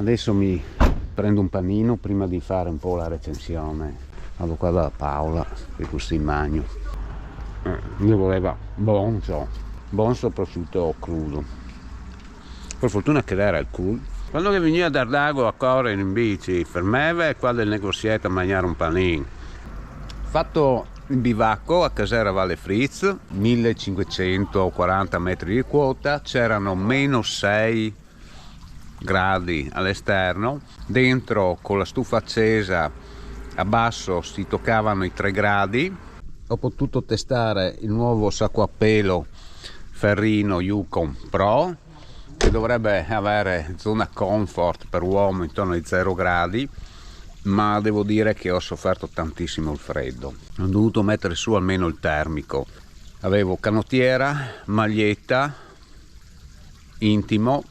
Adesso mi prendo un panino prima di fare un po' la recensione. Vado qua da Paola che così magno. Mi voleva bonzo prosciutto crudo. Per fortuna che era il cool. Quando che veniva da Ardago a correre in bici, fermava e qua del negozietto a mangiare un panino. Fatto in bivacco a Casera Valle Fritz, 1540 metri di quota, c'erano -6 gradi all'esterno, dentro con la stufa accesa a basso si toccavano i 3 gradi. Ho potuto testare il nuovo sacco a pelo Ferrino Yukon Pro, che dovrebbe avere zona comfort per uomo intorno ai 0 gradi, ma devo dire che ho sofferto tantissimo il freddo. Ho dovuto mettere su almeno il termico. Avevo canottiera, maglietta, intimo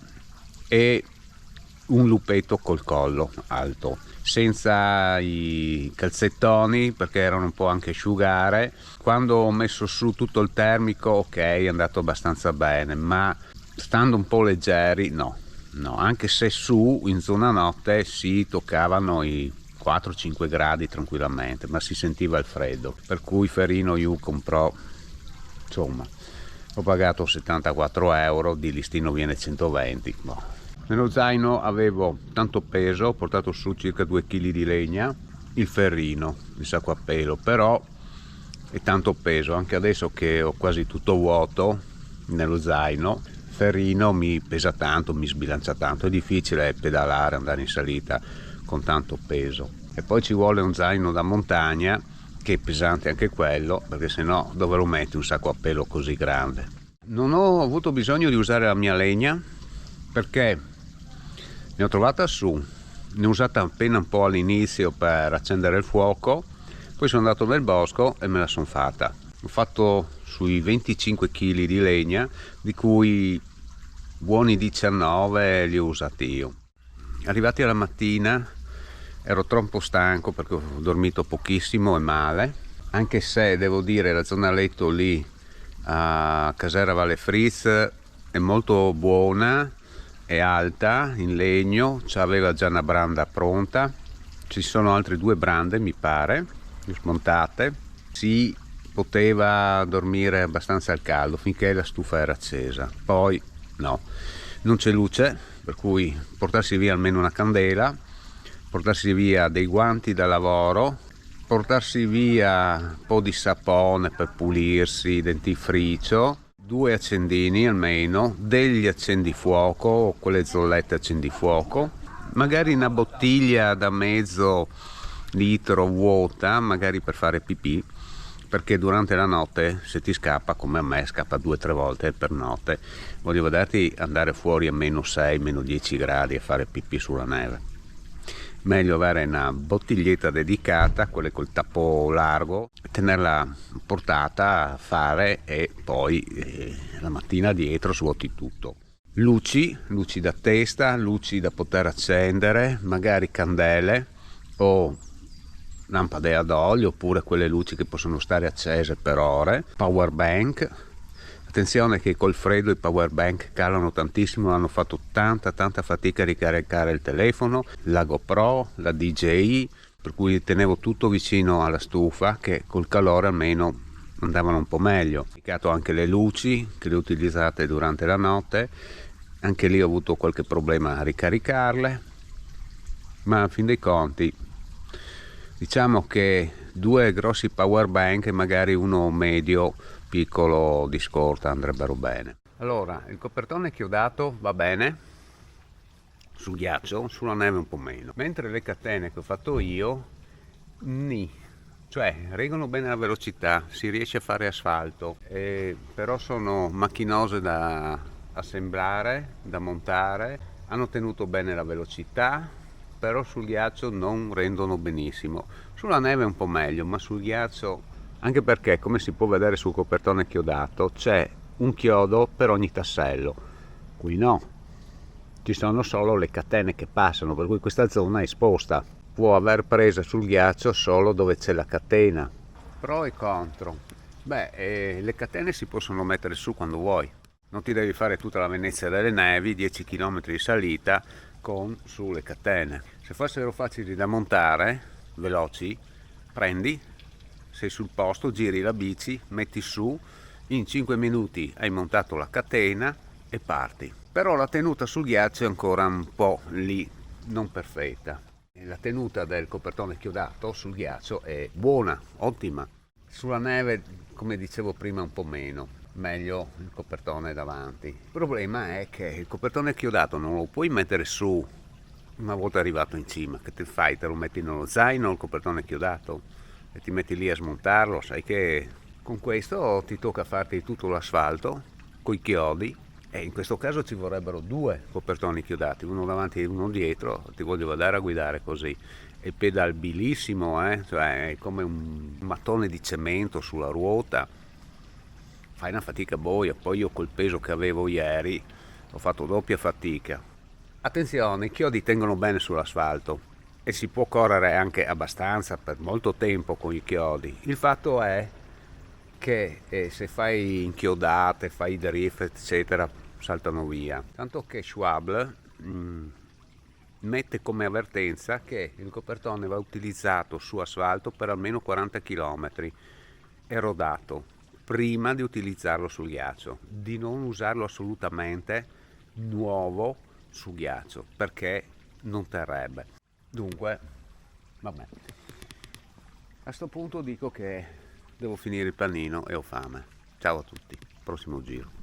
e un luppetto col collo alto, senza i calzettoni perché erano un po' anche asciugare. Quando ho messo su tutto il termico, ok, è andato abbastanza bene, ma stando un po' leggeri, no, anche se su in zona notte si toccavano i 4-5 gradi tranquillamente, ma si sentiva il freddo, per cui Ferrino Yukon Pro, insomma, ho pagato 74 euro, di listino viene 120. Nello zaino avevo tanto peso, ho portato su circa 2 kg di legna, il Ferrino, il sacco a pelo, però è tanto peso, anche adesso che ho quasi tutto vuoto nello zaino, Ferrino mi pesa tanto, mi sbilancia tanto, è difficile pedalare, andare in salita con tanto peso. E poi ci vuole un zaino da montagna, che è pesante anche quello, perché sennò dove lo metti un sacco a pelo così grande? Non ho avuto bisogno di usare la mia legna, perché ne ho trovata su, ne ho usata appena un po' all'inizio per accendere il fuoco, poi sono andato nel bosco e me la sono fatta. Ho fatto sui 25 kg di legna, di cui buoni 19 li ho usati io. Arrivati alla mattina ero troppo stanco perché ho dormito pochissimo e male, anche se devo dire la zona letto lì a Casera Valle Fritz è molto buona, è alta, in legno, c'aveva già una branda pronta, ci sono altre 2 brande mi pare, smontate, si poteva dormire abbastanza al caldo finché la stufa era accesa, poi no, non c'è luce, per cui portarsi via almeno una candela, portarsi via dei guanti da lavoro, portarsi via un po' di sapone per pulirsi, dentifricio, 2 accendini almeno, degli accendifuoco o quelle zollette accendifuoco, magari una bottiglia da mezzo litro vuota, magari per fare pipì, perché durante la notte se ti scappa, come a me scappa 2-3 volte per notte, voglio vederti andare fuori a -6, -10 gradi a fare pipì sulla neve. Meglio avere una bottiglietta dedicata, quelle col tappo largo, tenerla portata a fare e poi la mattina dietro svuoti tutto. Luci da testa, luci da poter accendere, magari candele o lampade ad olio, oppure quelle luci che possono stare accese per ore, power bank. Attenzione che col freddo i power bank calano tantissimo, hanno fatto tanta fatica a ricaricare il telefono, la GoPro, la DJI, per cui tenevo tutto vicino alla stufa che col calore almeno andavano un po' meglio. Ho caricato anche le luci che le ho utilizzate durante la notte, anche lì ho avuto qualche problema a ricaricarle, ma a fin dei conti diciamo che 2 grossi power bank e magari uno medio piccolo di scorta andrebbero bene. Allora, il copertone chiodato va bene sul ghiaccio, sulla neve un po' meno, mentre le catene che ho fatto io cioè reggono bene la velocità, si riesce a fare asfalto, però sono macchinose da assemblare, da montare, hanno tenuto bene la velocità, però sul ghiaccio non rendono benissimo. Sulla neve è un po' meglio, ma sul ghiaccio, anche perché come si può vedere sul copertone chiodato c'è un chiodo per ogni tassello, qui no, ci sono solo le catene che passano, per cui questa zona è esposta, può aver presa sul ghiaccio solo dove c'è la catena. Pro e contro: le catene si possono mettere su quando vuoi, Non ti devi fare tutta la Venezia delle Nevi, 10 km di salita con sulle catene. Se fossero facili da montare, veloci, prendi, sei sul posto, giri la bici, metti su, in 5 minuti hai montato la catena e parti. Però la tenuta sul ghiaccio è ancora un po' lì, non perfetta. La tenuta del copertone chiodato sul ghiaccio è buona, ottima. Sulla neve, come dicevo prima, un po' meno. Meglio il copertone davanti. Il problema è che il copertone chiodato non lo puoi mettere su una volta arrivato in cima. Che te fai? Te lo metti nello zaino il copertone chiodato e ti metti lì a smontarlo. Sai che con questo ti tocca farti tutto l'asfalto coi chiodi, e in questo caso ci vorrebbero 2 copertoni chiodati, uno davanti e uno dietro. Ti voglio vedere a guidare così. È pedalabilissimo, cioè è come un mattone di cemento sulla ruota. Fai una fatica boia, poi io col peso che avevo ieri ho fatto doppia fatica. Attenzione, i chiodi tengono bene sull'asfalto e si può correre anche abbastanza per molto tempo con i chiodi. Il fatto è che se fai inchiodate, fai drift eccetera, saltano via. Tanto che Schwab mette come avvertenza che il copertone va utilizzato su asfalto per almeno 40 km e rodato prima di utilizzarlo sul ghiaccio, di non usarlo assolutamente nuovo su ghiaccio perché non terrebbe. Dunque, vabbè, a sto punto dico che devo finire il panino e ho fame. Ciao a tutti, prossimo giro.